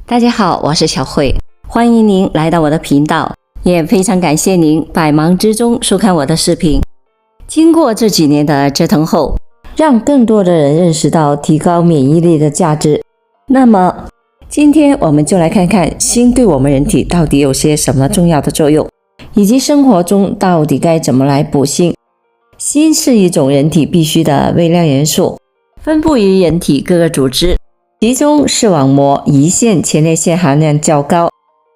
大家好，我是小慧，欢迎您来到我的频道，也非常感谢您百忙之中收看我的视频。经过这几年的折腾后，让更多的人认识到提高免疫力的价值。那么今天我们就来看看锌对我们人体到底有些什么重要的作用，以及生活中到底该怎么来补锌。锌是一种人体必需的微量元素，分布于人体各个组织，其中视网膜、胰腺、前列腺含量较高，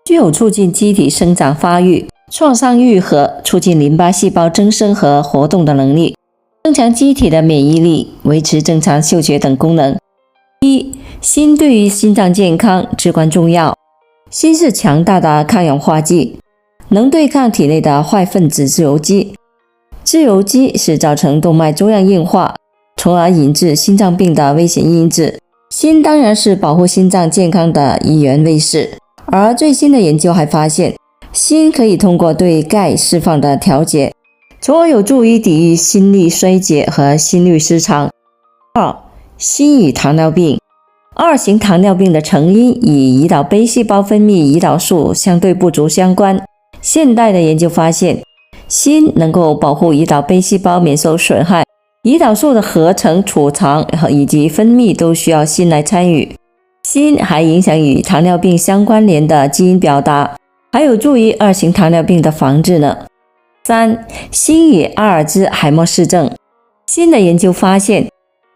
具有促进机体生长发育、创伤愈合、促进淋巴细胞增生和活动的能力，增强机体的免疫力，维持正常嗅觉等功能。锌对于心脏健康至关重要。锌是强大的抗氧化剂，能对抗体内的坏分子自由基。自由基是造成动脉粥样硬化，从而引致心脏病的危险因子。锌当然是保护心脏健康的一员卫士，而最新的研究还发现，锌可以通过对钙释放的调节，从而有助于抵御心力衰竭和心律失常。锌与糖尿病。二型糖尿病的成因与胰岛杯细胞分泌胰岛素相对不足相关。现代的研究发现，锌能够保护胰岛杯细胞免受损害，胰岛素的合成、储藏以及分泌都需要锌来参与。锌还影响与糖尿病相关联的基因表达，还有助于二型糖尿病的防治呢。锌与阿尔兹海默氏症。新的研究发现，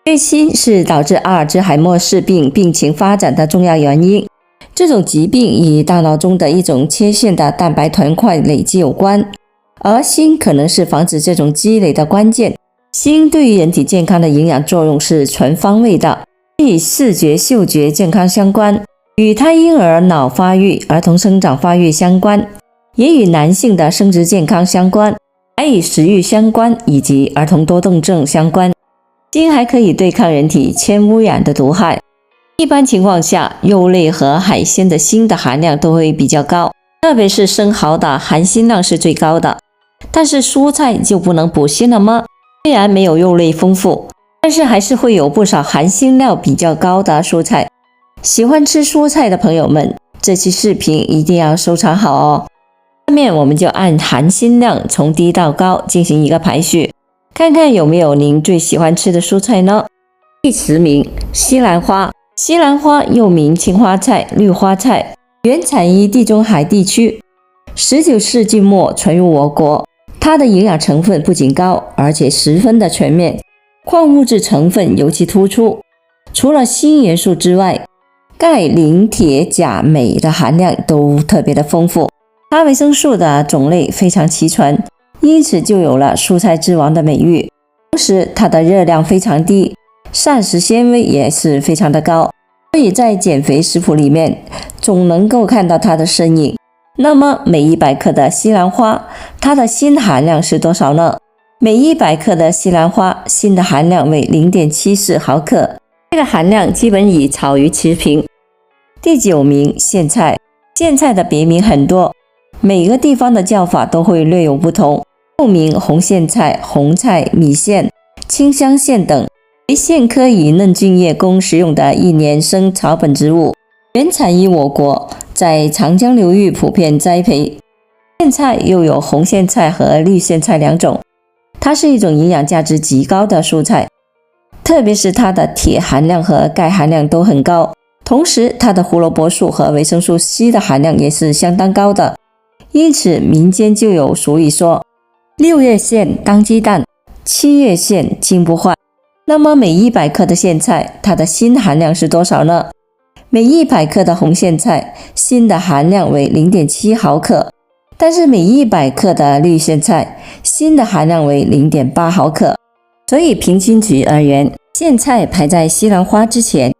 缺锌是导致阿尔兹海默氏病病情发展的重要原因。这种疾病与大脑中的一种缺陷的蛋白团块累积有关，而锌可能是防止这种积累的关键。锌对于人体健康的营养作用是全方位的，与视觉、嗅觉健康相关，与胎婴儿脑发育、儿童生长发育相关，也与男性的生殖健康相关，还与食欲相关，以及儿童多动症相关。锌还可以对抗人体铅污染的毒害。一般情况下，肉类和海鲜的锌的含量都会比较高，特别是生蚝的含锌量是最高的。但是蔬菜就不能补锌了吗？虽然没有肉类丰富，但是还是会有不少含锌量比较高的蔬菜。喜欢吃蔬菜的朋友们，这期视频一定要收藏好哦。下面我们就按含锌量从低到高进行一个排序，看看有没有您最喜欢吃的蔬菜呢？第10名，西兰花。西兰花又名青花菜、绿花菜，原产于地中海地区，19世纪末传入我国。它的营养成分不仅高，而且十分的全面，矿物质成分尤其突出。除了锌元素之外，钙、磷、铁、钾、镁的含量都特别的丰富。它维生素的种类非常齐全，因此就有了蔬菜之王的美誉。同时它的热量非常低，膳食纤维也是非常的高，所以在减肥食谱里面总能够看到它的身影。那么每100克的西兰花，它的锌含量是多少呢？每100克的西兰花锌的含量为 0.74 毫克，这个含量基本与草鱼持平。第9名，苋菜。苋菜的别名很多，每个地方的叫法都会略有不同，又名红苋菜、红菜、米苋、清香苋等，为苋科以嫩茎叶供食用的一年生草本植物，原产于我国，在长江流域普遍栽培。苋菜又有红苋菜和绿苋菜两种，它是一种营养价值极高的蔬菜，特别是它的铁含量和钙含量都很高，同时它的胡萝卜素和维生素 C 的含量也是相当高的，因此民间就有俗语说6月苋当鸡蛋，7月苋经不坏。那么每100克的苋菜，它的锌含量是多少呢？每100克的红苋菜锌的含量为 0.7 毫克，但是每100克的绿苋菜锌的含量为 0.8 毫克，所以平均值而言，苋菜排在西兰花之前。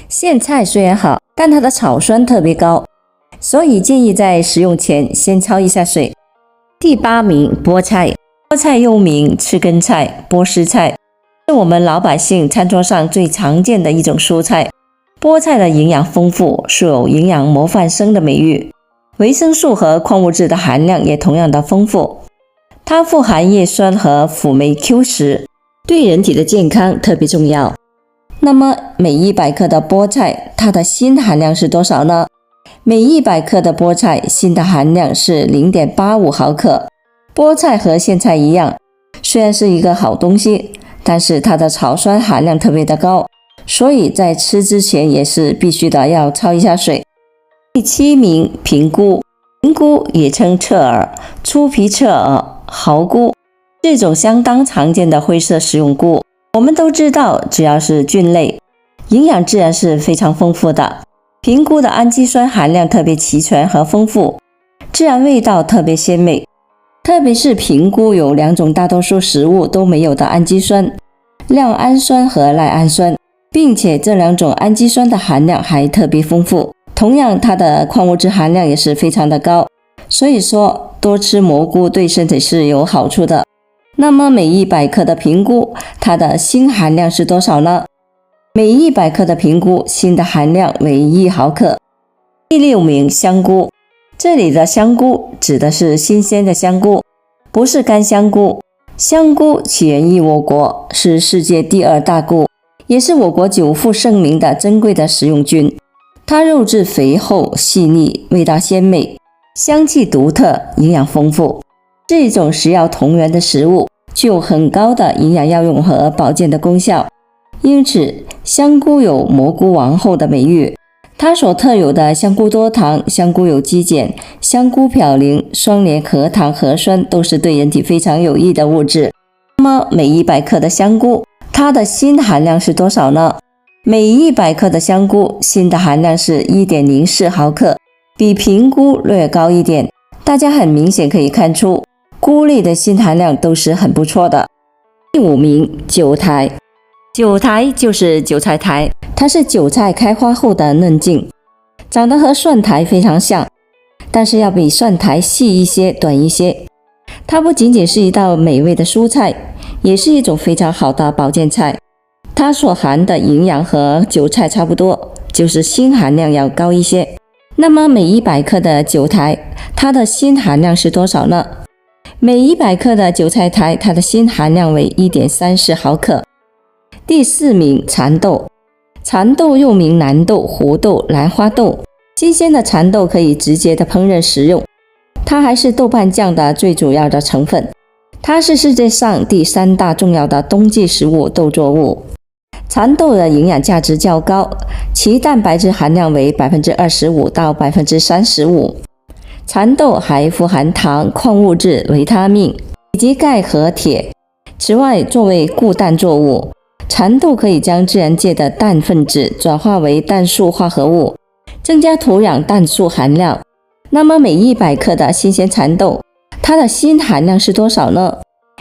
苋菜虽然好，但它的草酸特别高，所以建议在食用前先焯一下水。第8名，菠菜。菠菜又名赤根菜、波斯菜，是我们老百姓餐桌上最常见的一种蔬菜。菠菜的营养丰富，素有营养模范生的美誉，维生素和矿物质的含量也同样的丰富。它富含叶酸和辅酶 Q10，对人体的健康特别重要。那么每100克的菠菜，它的锌含量是多少呢？每100克的菠菜锌的含量是 0.85 毫克。菠菜和苋菜一样，虽然是一个好东西，但是它的草酸含量特别的高，所以在吃之前也是必须的要焯一下水。第7名，平菇。平菇也称侧耳、粗皮侧耳、蚝菇，这种相当常见的灰色食用菇。我们都知道，只要是菌类，营养自然是非常丰富的。平菇的氨基酸含量特别齐全和丰富，自然味道特别鲜美。特别是平菇有2种大多数食物都没有的氨基酸，亮氨酸和赖氨酸，并且这2种氨基酸的含量还特别丰富。同样，它的矿物质含量也是非常的高，所以说多吃蘑菇对身体是有好处的。那么每100克的平菇，它的锌含量是多少呢？每100克的平菇锌的含量为1毫克。第6名，香菇。这里的香菇指的是新鲜的香菇，不是干香菇。香菇起源于我国，是世界第2大菇，也是我国久负盛名的珍贵的食用菌。它肉质肥厚细腻，味道鲜美，香气独特，营养丰富，是一种食药同源的食物，具有很高的营养药用和保健的功效。因此，香菇有蘑菇王后的美誉。它所特有的香菇多糖、香菇有机碱、香菇嘌呤、双联核糖核酸都是对人体非常有益的物质。那么每100克的香菇，它的锌含量是多少呢？每100克的香菇锌的含量是 1.04 毫克，比平菇略高一点。大家很明显可以看出，菇类的锌含量都是很不错的。第5名，韭苔。韭苔就是韭菜苔，它是韭菜开花后的嫩茎，长得和蒜苔非常像，但是要比蒜苔细一些、短一些。它不仅仅是一道美味的蔬菜，也是一种非常好的保健菜。它所含的营养和韭菜差不多，就是锌含量要高一些。那么每100克的韭苔，它的锌含量是多少呢？每100克的韭菜苔，它的锌含量为 1.34 毫克。第4名，蚕豆。蚕豆又名南豆、胡豆、兰花豆，新鲜的蚕豆可以直接的烹饪食用，它还是豆瓣酱的最主要的成分。它是世界上第3大重要的冬季食物豆作物。蚕豆的营养价值较高，其蛋白质含量为 25% 到 35%。蚕豆还富含糖、矿物质、维他命以及钙和铁。此外，作为固氮作物，蚕豆可以将自然界的氮分子转化为氮素化合物，增加土壤氮素含量。那么每100克的新鲜蚕豆，它的锌含量是多少呢？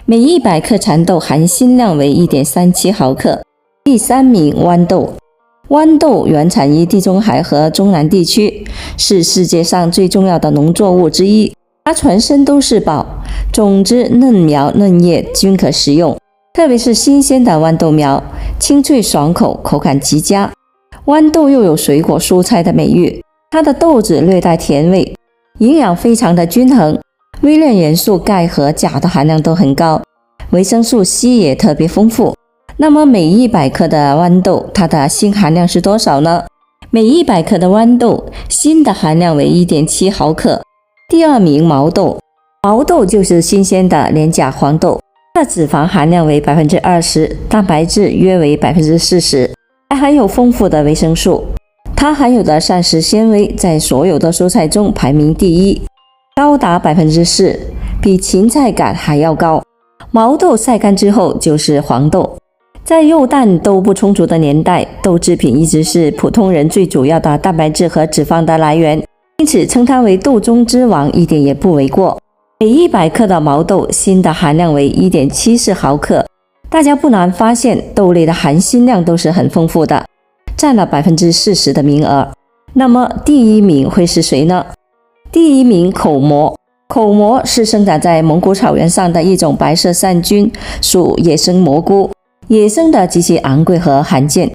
每100克蚕豆含锌量为 1.37 毫克。第3名，豌豆。豌豆原产于地中海和中南地区，是世界上最重要的农作物之一。它全身都是宝，种子、嫩苗、嫩叶均可食用，特别是新鲜的豌豆苗，清脆爽口，口感极佳。豌豆又有水果蔬菜的美誉，它的豆子略带甜味，营养非常的均衡，微量元素钙和钾的含量都很高，维生素 C 也特别丰富。那么每100克的豌豆，它的锌含量是多少呢？每100克的豌豆，锌的含量为 1.7 毫克。第2名，毛豆。毛豆就是新鲜的连假黄豆，它的脂肪含量为 20%， 蛋白质约为 40%， 还含有丰富的维生素。它含有的膳食纤维在所有的蔬菜中排名第1，高达 4%， 比芹菜杆还要高。毛豆晒干之后就是黄豆。在肉蛋都不充足的年代，豆制品一直是普通人最主要的蛋白质和脂肪的来源，因此称它为豆中之王一点也不为过。每100克的毛豆，锌的含量为 1.74 毫克。大家不难发现，豆类的含锌量都是很丰富的，占了 40% 的名额。那么第1名会是谁呢？第1名，口蘑。口蘑是生长在蒙古草原上的一种白色扇菌属野生蘑菇，野生的极其昂贵和罕见，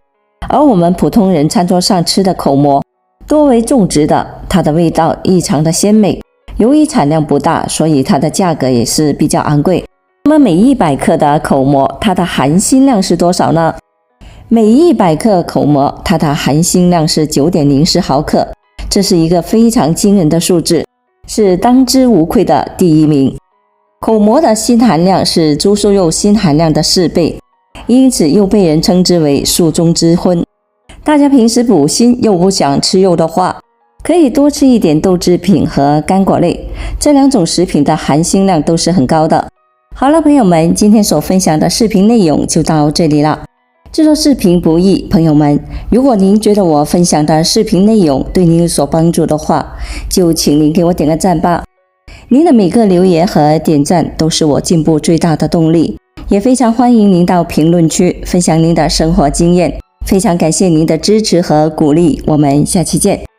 而我们普通人餐桌上吃的口蘑多为种植的，它的味道异常的鲜美。由于产量不大，所以它的价格也是比较昂贵。那么每100克的口蘑，它的含锌量是多少呢？每100克口蘑，它的含锌量是 9.04 毫克，这是一个非常惊人的数字，是当之无愧的第一名。口蘑的锌含量是猪瘦肉锌含量的4倍，因此又被人称之为素中之荤。大家平时补锌又不想吃肉的话，可以多吃一点豆制品和干果类，这2种食品的含锌量都是很高的。好了，朋友们，今天所分享的视频内容就到这里了。制作视频不易，朋友们，如果您觉得我分享的视频内容对您有所帮助的话，就请您给我点个赞吧。您的每个留言和点赞都是我进步最大的动力，也非常欢迎您到评论区分享您的生活经验。非常感谢您的支持和鼓励，我们下期见。